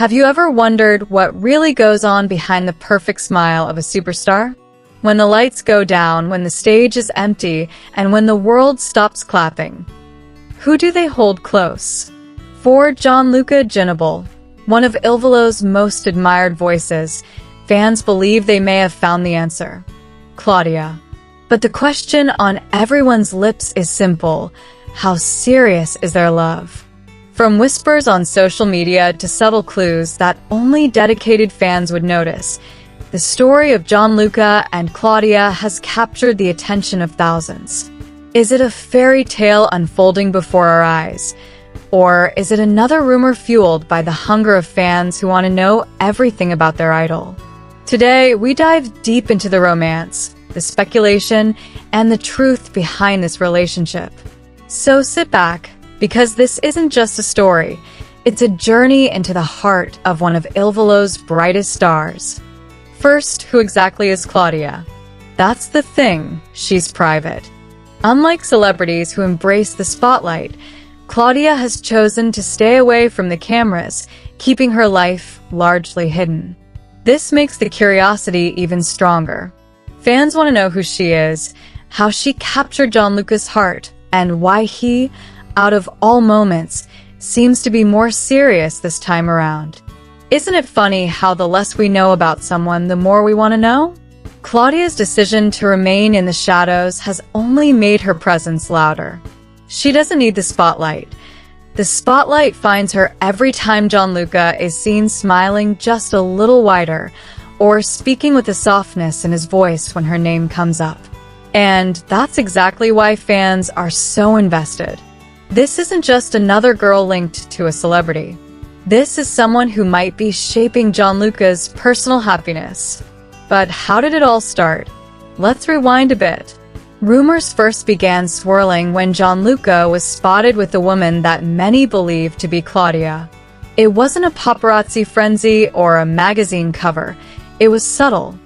Have you ever wondered what really goes on behind the perfect smile of a superstar? When the lights go down, when the stage is empty, and when the world stops clapping. Who do they hold close? For Gianluca Ginoble, one of Ilvolo's most admired voices, fans believe they may have found the answer. Claudia. But the question on everyone's lips is simple: how serious is their love? From whispers on social media to subtle clues that only dedicated fans would notice, the story of Gianluca and Claudia has captured the attention of thousands. Is it a fairy tale unfolding before our eyes? Or is it another rumor fueled by the hunger of fans who want to know everything about their idol? Today, we dive deep into the romance, the speculation, and the truth behind this relationship. So sit back, because this isn't just a story, it's a journey into the heart of one of Ilvolo's brightest stars. First, who exactly is Claudia? That's the thing, she's private. Unlike celebrities who embrace the spotlight, Claudia has chosen to stay away from the cameras, keeping her life largely hidden. This makes the curiosity even stronger. Fans want to know who she is, how she captured Gianluca's heart, and why he, out of all moments, seems to be more serious this time around. Isn't it funny how the less we know about someone, the more we want to know? Claudia's decision to remain in the shadows has only made her presence louder. She doesn't need the spotlight. The spotlight finds her every time Gianluca is seen smiling just a little wider, or speaking with a softness in his voice when her name comes up. And that's exactly why fans are so invested. This isn't just another girl linked to a celebrity. This is someone who might be shaping Gianluca's personal happiness. But how did it all start? Let's rewind a bit. Rumors first began swirling when Gianluca was spotted with a woman that many believed to be Claudia. It wasn't a paparazzi frenzy or a magazine cover. It was subtle.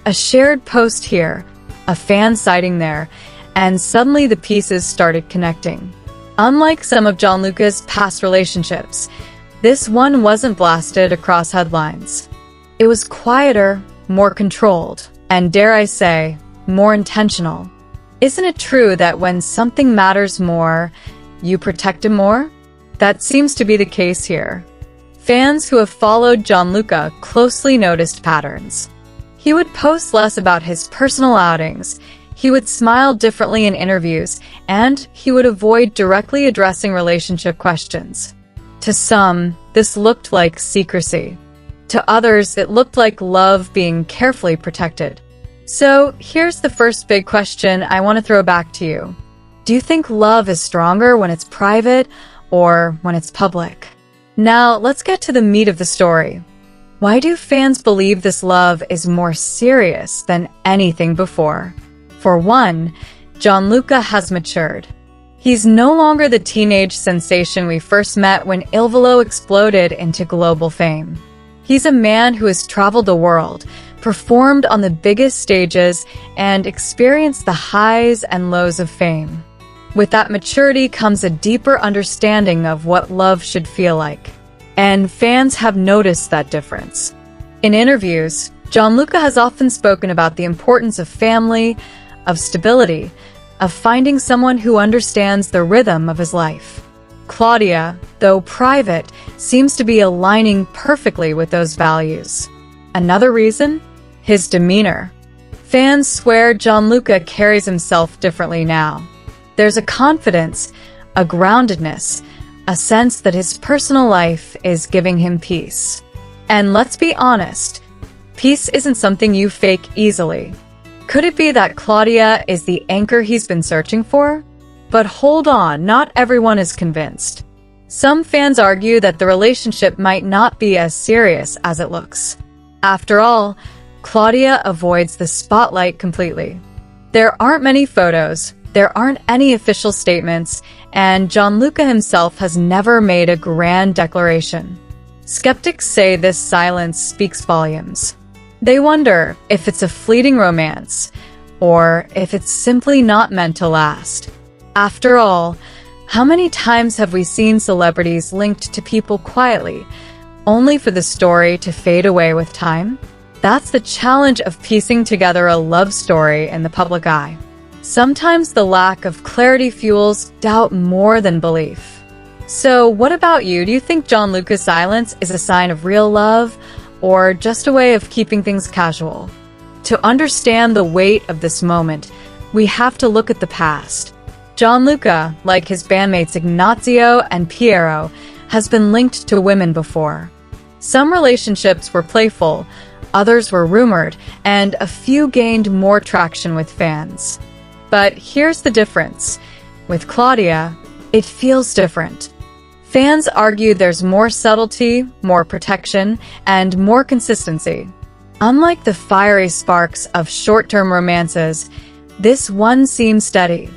A shared post here, a fan sighting there, and suddenly the pieces started connecting. Unlike some of Gianluca's past relationships, this one wasn't blasted across headlines. It was quieter, more controlled, and dare I say, more intentional. Isn't it true that when something matters more, you protect it more? That seems to be the case here. Fans who have followed Gianluca closely noticed patterns. He would post less about his personal outings, he would smile differently in interviews, and he would avoid directly addressing relationship questions. To some, this looked like secrecy. To others, it looked like love being carefully protected. So, here's the first big question I want to throw back to you. Do you think love is stronger when it's private or when it's public? Now, let's get to the meat of the story. Why do fans believe this love is more serious than anything before? For one, Gianluca has matured. He's no longer the teenage sensation we first met when Ilvo exploded into global fame. He's a man who has traveled the world, performed on the biggest stages, and experienced the highs and lows of fame. With that maturity comes a deeper understanding of what love should feel like. And fans have noticed that difference. In interviews, Gianluca has often spoken about the importance of family, of stability, of finding someone who understands the rhythm of his life. Claudia, though private, seems to be aligning perfectly with those values. Another reason? His demeanor. Fans swear Gianluca carries himself differently now. There's a confidence, a groundedness, a sense that his personal life is giving him peace. And let's be honest, peace isn't something you fake easily. Could it be that Claudia is the anchor he's been searching for? But hold on, not everyone is convinced. Some fans argue that the relationship might not be as serious as it looks. After all, Claudia avoids the spotlight completely. There aren't many photos, there aren't any official statements, and Gianluca himself has never made a grand declaration. Skeptics say this silence speaks volumes. They wonder if it's a fleeting romance, or if it's simply not meant to last. After all, how many times have we seen celebrities linked to people quietly, only for the story to fade away with time? That's the challenge of piecing together a love story in the public eye. Sometimes the lack of clarity fuels doubt more than belief. So what about you? Do you think Gianluca's silence is a sign of real love, or just a way of keeping things casual? To understand the weight of this moment, we have to look at the past. Gianluca, like his bandmates Ignazio and Piero, has been linked to women before. Some relationships were playful, others were rumored, and a few gained more traction with fans. But here's the difference. With Claudia, it feels different. Fans argue there's more subtlety, more protection, and more consistency. Unlike the fiery sparks of short-term romances, this one seems steady,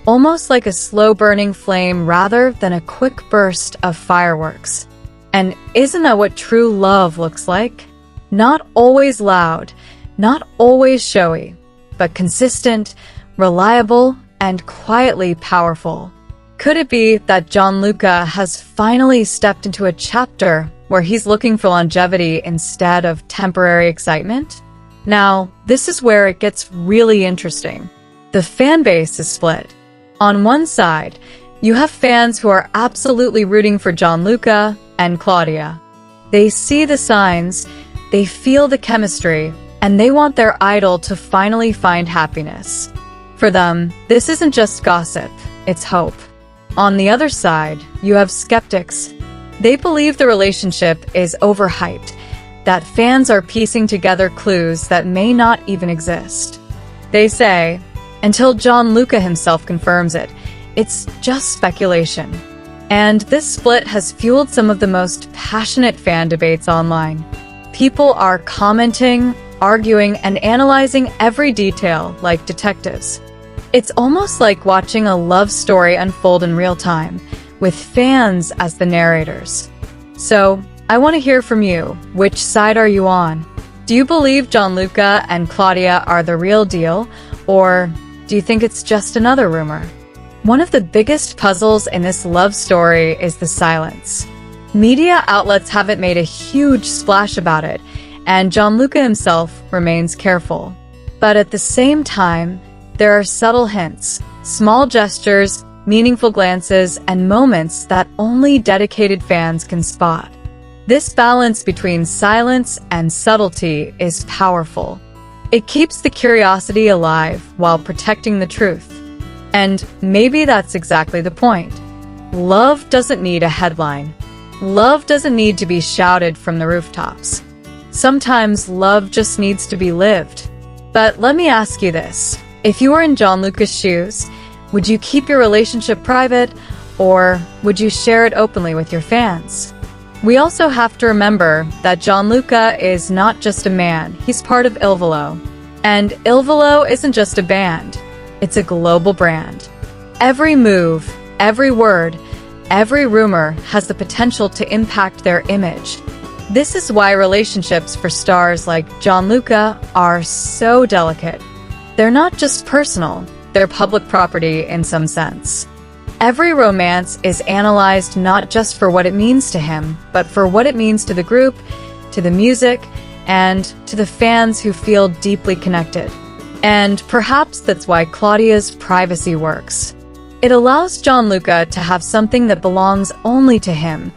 almost like a slow-burning flame rather than a quick burst of fireworks. And isn't that what true love looks like? Not always loud, not always showy, but consistent, reliable, and quietly powerful. Could it be that Gianluca has finally stepped into a chapter where he's looking for longevity instead of temporary excitement? Now, this is where it gets really interesting. The fan base is split. On one side, you have fans who are absolutely rooting for Gianluca and Claudia. They see the signs, they feel the chemistry, and they want their idol to finally find happiness. For them, this isn't just gossip, it's hope. On the other side, you have skeptics. They believe the relationship is overhyped, that fans are piecing together clues that may not even exist. They say, until Gianluca himself confirms it, it's just speculation. And this split has fueled some of the most passionate fan debates online. People are commenting, arguing, and analyzing every detail like detectives. It's almost like watching a love story unfold in real time, with fans as the narrators. So, I want to hear from you. Which side are you on? Do you believe Gianluca and Claudia are the real deal, or do you think it's just another rumor? One of the biggest puzzles in this love story is the silence. Media outlets haven't made a huge splash about it, and Gianluca himself remains careful. But at the same time, there are subtle hints, small gestures, meaningful glances, and moments that only dedicated fans can spot. This balance between silence and subtlety is powerful. It keeps the curiosity alive while protecting the truth. And maybe that's exactly the point. Love doesn't need a headline. Love doesn't need to be shouted from the rooftops. Sometimes love just needs to be lived. But let me ask you this. If you were in Gianluca's shoes, would you keep your relationship private, or would you share it openly with your fans? We also have to remember that Gianluca is not just a man, he's part of Ilvo. And Ilvo isn't just a band, it's a global brand. Every move, every word, every rumor has the potential to impact their image. This is why relationships for stars like Gianluca are so delicate. They're not just personal, they're public property in some sense. Every romance is analyzed not just for what it means to him, but for what it means to the group, to the music, and to the fans who feel deeply connected. And perhaps that's why Claudia's privacy works. It allows Gianluca to have something that belongs only to him,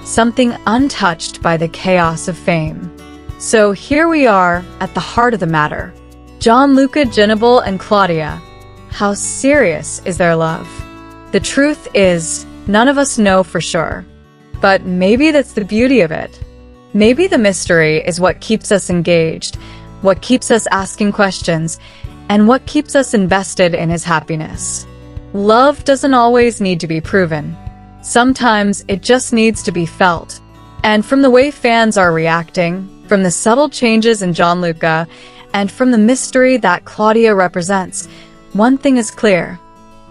something untouched by the chaos of fame. So here we are at the heart of the matter. Gianluca, Ginoble, and Claudia. How serious is their love? The truth is, none of us know for sure. But maybe that's the beauty of it. Maybe the mystery is what keeps us engaged, what keeps us asking questions, and what keeps us invested in his happiness. Love doesn't always need to be proven. Sometimes it just needs to be felt. And from the way fans are reacting, from the subtle changes in Gianluca, and from the mystery that Claudia represents, one thing is clear.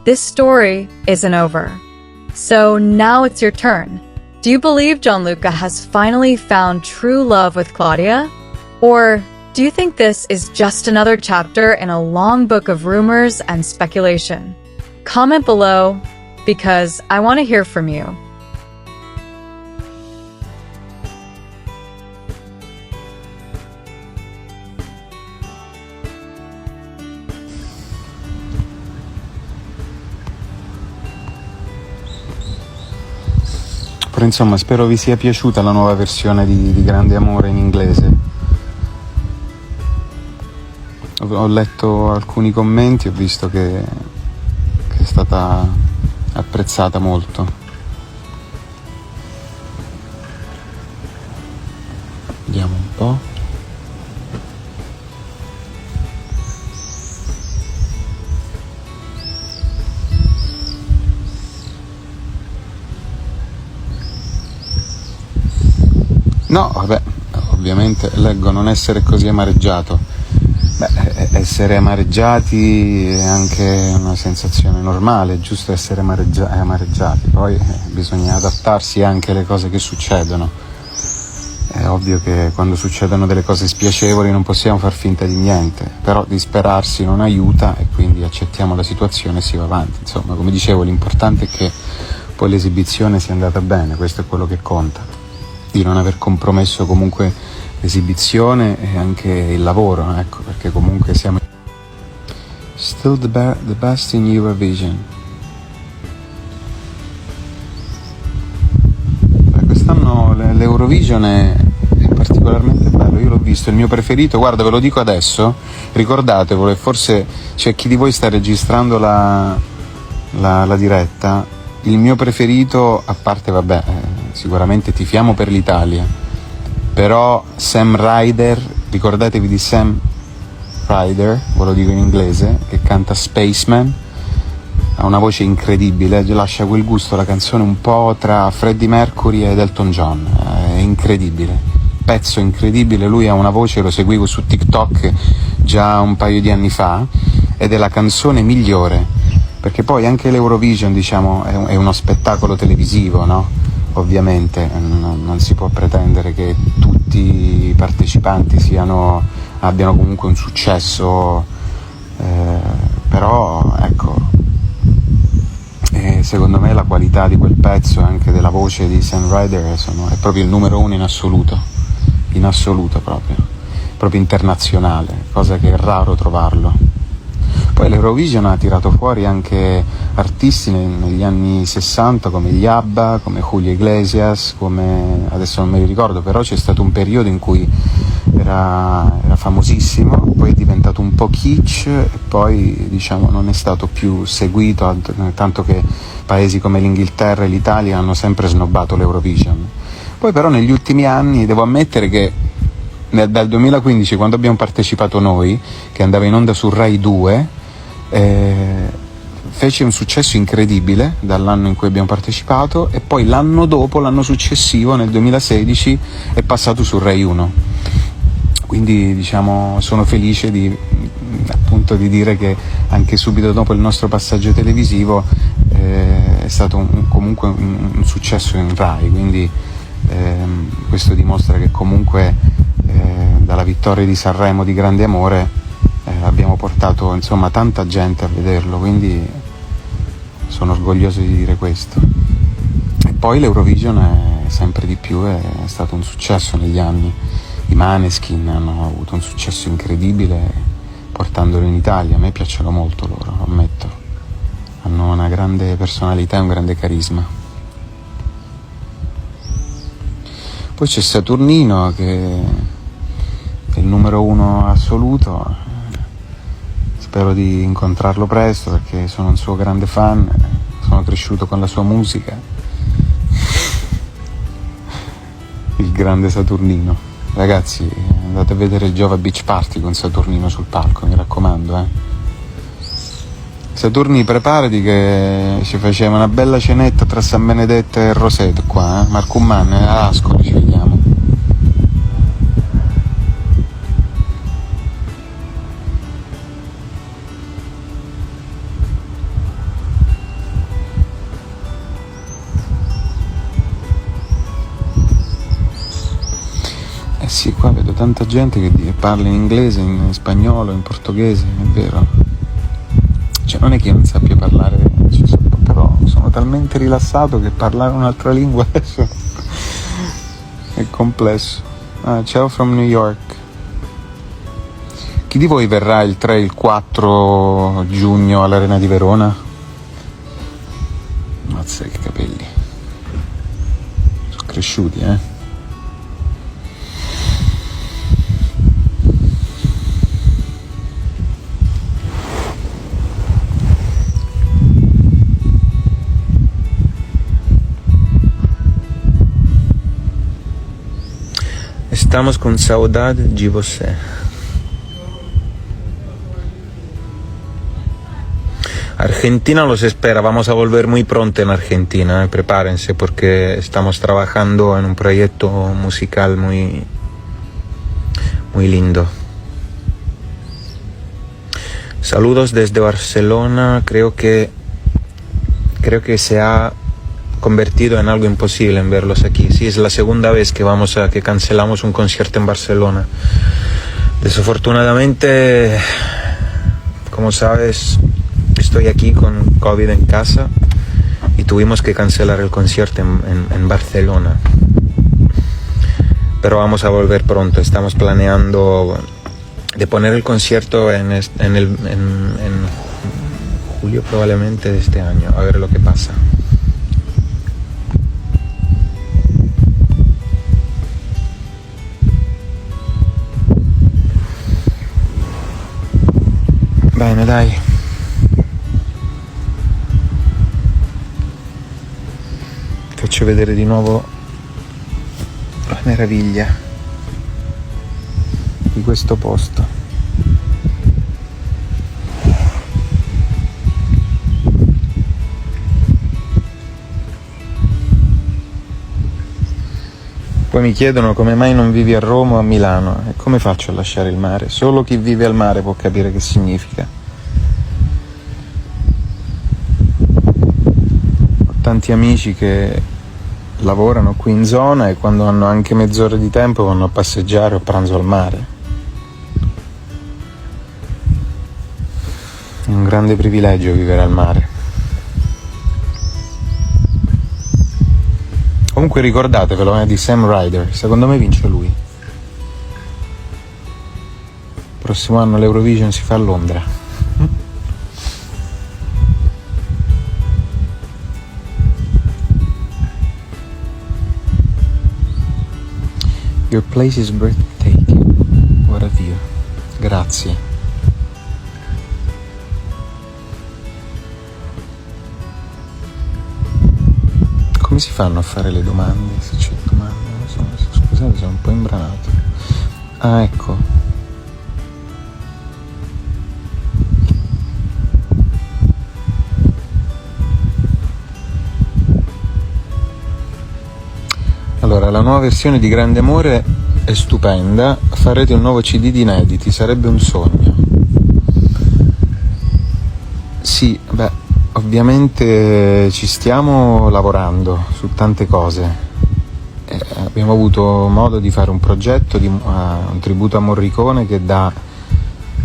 This story isn't over. So now it's your turn. Do you believe Gianluca has finally found true love with Claudia? Or do you think this is just another chapter in a long book of rumors and speculation? Comment below, because I want to hear from you. sempre, insomma, spero vi sia piaciuta la nuova versione di Grande Amore in inglese. Ho letto alcuni commenti, ho visto che è stata apprezzata molto. Vediamo un po'. No, vabbè, ovviamente leggo non essere così amareggiato. Beh, essere amareggiati è anche una sensazione normale, è giusto essere amareggiati, poi bisogna adattarsi anche alle cose che succedono. È ovvio che quando succedono delle cose spiacevoli non possiamo far finta di niente, però disperarsi non aiuta e quindi accettiamo la situazione e si va avanti. Insomma, come dicevo, l'importante è che poi l'esibizione sia andata bene, questo è quello che conta, di non aver compromesso comunque l'esibizione e anche il lavoro, ecco, perché comunque siamo still the best in Eurovision. Quest'anno l'Eurovision è particolarmente bello, io l'ho visto, il mio preferito, guarda, ve lo dico adesso, ricordatevelo, e forse c'è chi di voi sta registrando la diretta. Il mio preferito, a parte, vabbè, sicuramente tifiamo per l'Italia, però Sam Ryder, ricordatevi di Sam Ryder, ve lo dico in inglese, che canta Spaceman, ha una voce incredibile, lascia quel gusto, la canzone un po' tra Freddie Mercury ed Elton John, è incredibile, pezzo incredibile, lui ha una voce, lo seguivo su TikTok già un paio di anni fa, ed è la canzone migliore, perché poi anche l'Eurovision, diciamo, è uno spettacolo televisivo, no? Ovviamente non si può pretendere che tutti i partecipanti abbiano comunque un successo, però ecco, secondo me la qualità di quel pezzo e anche della voce di Sam Ryder è proprio il numero uno in assoluto proprio internazionale, cosa che è raro trovarlo. Poi l'Eurovision ha tirato fuori anche artisti negli anni 60 come gli ABBA, come Julio Iglesias, come adesso non me li ricordo, però c'è stato un periodo in cui era famosissimo, poi è diventato un po' kitsch e poi, diciamo, non è stato più seguito, tanto che paesi come l'Inghilterra e l'Italia hanno sempre snobbato l'Eurovision. Poi però negli ultimi anni devo ammettere che dal 2015, quando abbiamo partecipato noi, che andava in onda su Rai 2, fece un successo incredibile dall'anno in cui abbiamo partecipato, e poi l'anno dopo, l'anno successivo, nel 2016, è passato su Rai 1. Quindi, diciamo, sono felice appunto di dire che anche subito dopo il nostro passaggio televisivo è stato comunque un successo in Rai, quindi questo dimostra che comunque dalla vittoria di Sanremo di Grande Amore abbiamo portato, insomma, tanta gente a vederlo, quindi sono orgoglioso di dire questo. E poi l'Eurovision è sempre di più, è stato un successo negli anni. I Maneskin hanno avuto un successo incredibile portandolo in Italia, a me piacciono molto loro, lo ammetto, hanno una grande personalità e un grande carisma. Poi c'è Saturnino, che è il numero uno assoluto, spero di incontrarlo presto perché sono un suo grande fan, sono cresciuto con la sua musica. Il grande Saturnino. Ragazzi, andate a vedere il Giova Beach Party con Saturnino sul palco, mi raccomando, Saturni, preparati che ci faceva una bella cenetta tra San Benedetto e Roseto qua, Marcumman, a Ascoli ci vediamo. Sì, qua vedo tanta gente che parla in inglese, in spagnolo, in portoghese, è vero. Cioè, non è che io non sappia parlare, però sono talmente rilassato che parlare un'altra lingua adesso è complesso. Ciao from New York. Chi di voi verrà il 3 e il 4 giugno all'Arena di Verona? Mazza, che capelli. cresciuti, eh. Estamos con saudade de você. Argentina los espera, vamos a volver muy pronto en Argentina, prepárense porque estamos trabajando en un proyecto musical muy lindo. Saludos desde Barcelona, creo que se ha convertido en algo imposible en verlos aquí. Sí, es la segunda vez que cancelamos un concierto en Barcelona. Desafortunadamente, como sabes, estoy aquí con COVID en casa y tuvimos que cancelar el concierto en Barcelona. Pero vamos a volver pronto. Estamos planeando de poner el concierto en julio probablemente de este año, a ver lo que pasa. Bene, dai. Faccio vedere di nuovo la meraviglia di questo posto. Poi mi chiedono come mai non vivi a Roma o a Milano e come faccio a lasciare il mare? Solo chi vive al mare può capire che significa. Ho tanti amici che lavorano qui in zona e quando hanno anche mezz'ora di tempo vanno a passeggiare o a pranzo al mare. È un grande privilegio vivere al mare. Comunque ricordatevelo, di Sam Ryder, secondo me vince lui. Prossimo anno l'Eurovision si fa a Londra. Your place is breathtaking. What a view. Grazie. Come si fanno a fare le domande? Se c'è domande, non so, scusate, sono un po' imbranato. Ah, ecco. Allora, la nuova versione di Grande Amore è stupenda. Farete un nuovo CD di inediti, sarebbe un sogno. Sì, beh, ovviamente ci stiamo lavorando su tante cose. Abbiamo avuto modo di fare un progetto, un tributo a Morricone che dà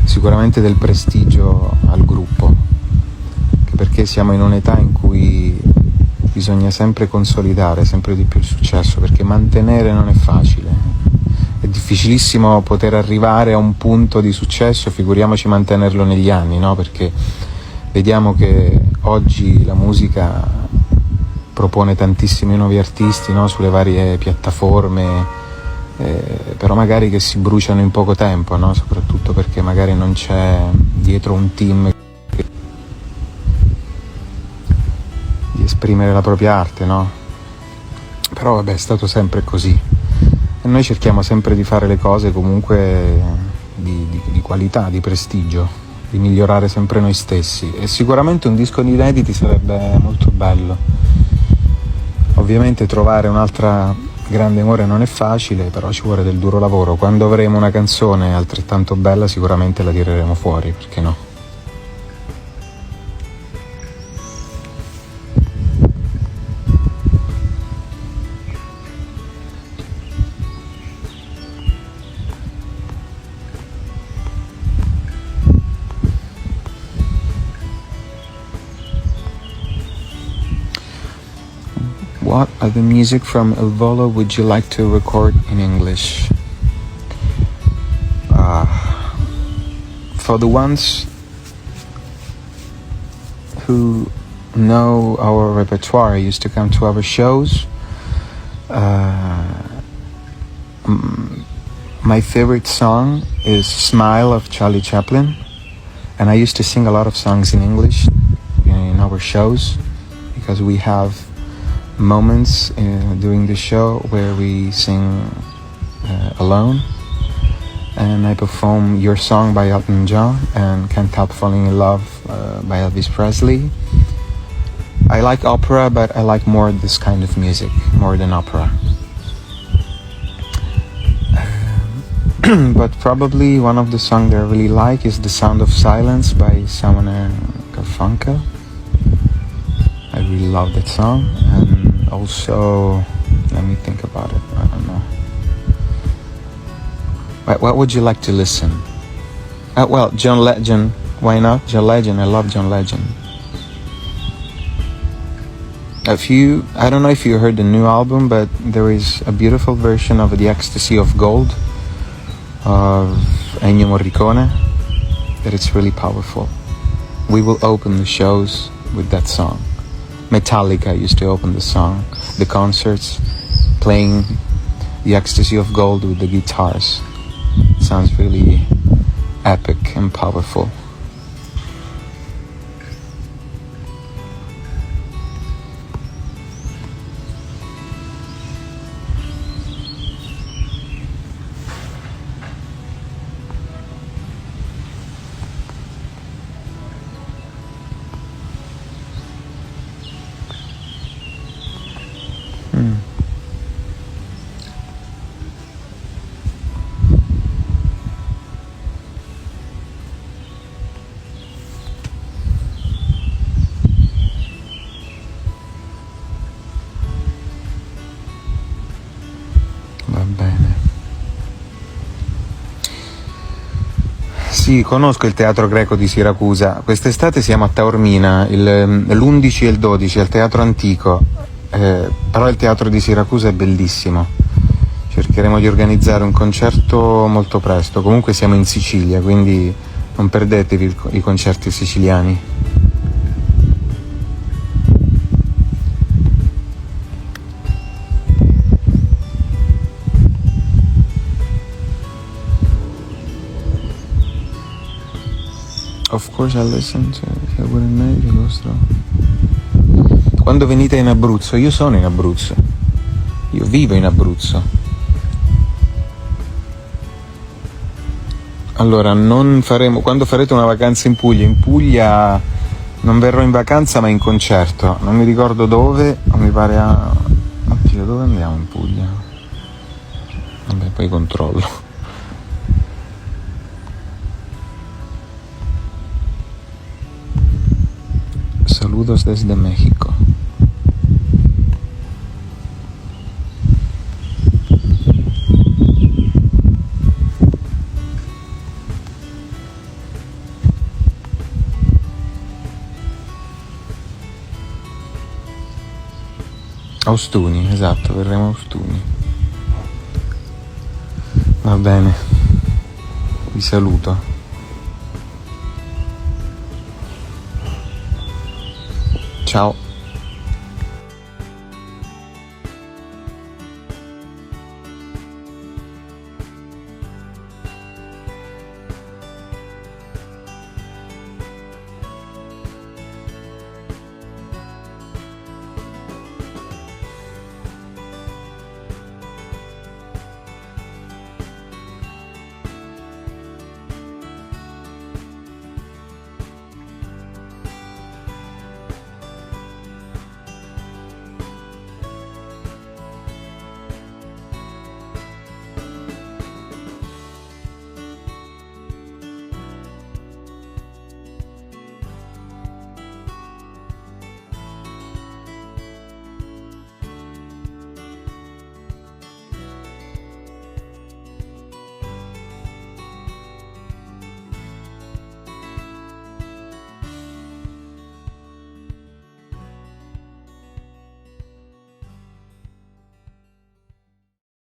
sicuramente del prestigio al gruppo, anche perché siamo in un'età in cui bisogna sempre consolidare sempre di più il successo, perché mantenere non è facile. È difficilissimo poter arrivare a un punto di successo, figuriamoci mantenerlo negli anni, no? Perché vediamo che oggi la musica propone tantissimi nuovi artisti, no? Sulle varie piattaforme, però magari che si bruciano in poco tempo, no? Soprattutto perché magari non c'è dietro un team di esprimere la propria arte, no? Però vabbè, è stato sempre così e noi cerchiamo sempre di fare le cose comunque di qualità, di prestigio, di migliorare sempre noi stessi, e sicuramente un disco di inediti sarebbe molto bello. Ovviamente trovare un'altra Grande Amore non è facile, però ci vuole del duro lavoro. Quando avremo una canzone altrettanto bella sicuramente la tireremo fuori, perché no? What other music from Volo would you like to record in English? For the ones who know our repertoire, used to come to our shows, My favorite song is Smile of Charlie Chaplin, and I used to sing a lot of songs in English in our shows, because we have moments during the show where we sing alone, and I perform Your Song by Elton John and Can't Help Falling in Love by Elvis Presley. I like opera, but I like more this kind of music, more than opera. But probably one of the songs that I really like is The Sound of Silence by Simon & Garfunkel. I really love that song. And also, let me think about it, I don't know. What would you like to listen? Well, John Legend, why not? John Legend, I love John Legend. I don't know if you heard the new album, but there is a beautiful version of The Ecstasy of Gold of Ennio Morricone that it's really powerful. We will open the shows with that song. Metallica used to open the concerts, playing The Ecstasy of Gold with the guitars. It sounds really epic and powerful. Va bene. Sì, conosco il teatro greco di Siracusa. Quest'estate siamo a Taormina, l'11 e il 12 al teatro antico. Però il teatro di Siracusa è bellissimo. Cercheremo di organizzare un concerto molto presto. Comunque siamo in Sicilia, quindi non perdetevi i concerti siciliani. Of course I listen to I wouldn't know the vostro. Quando venite in Abruzzo, io sono in Abruzzo. Io vivo in Abruzzo. Allora, quando farete una vacanza in Puglia non verrò in vacanza ma in concerto. Non mi ricordo dove, mi pare Oddio, dove andiamo in Puglia? Vabbè, poi controllo. Saludos desde México. A Ostuni, esatto, verremo a Ostuni. Va bene, vi saluto. Ciao.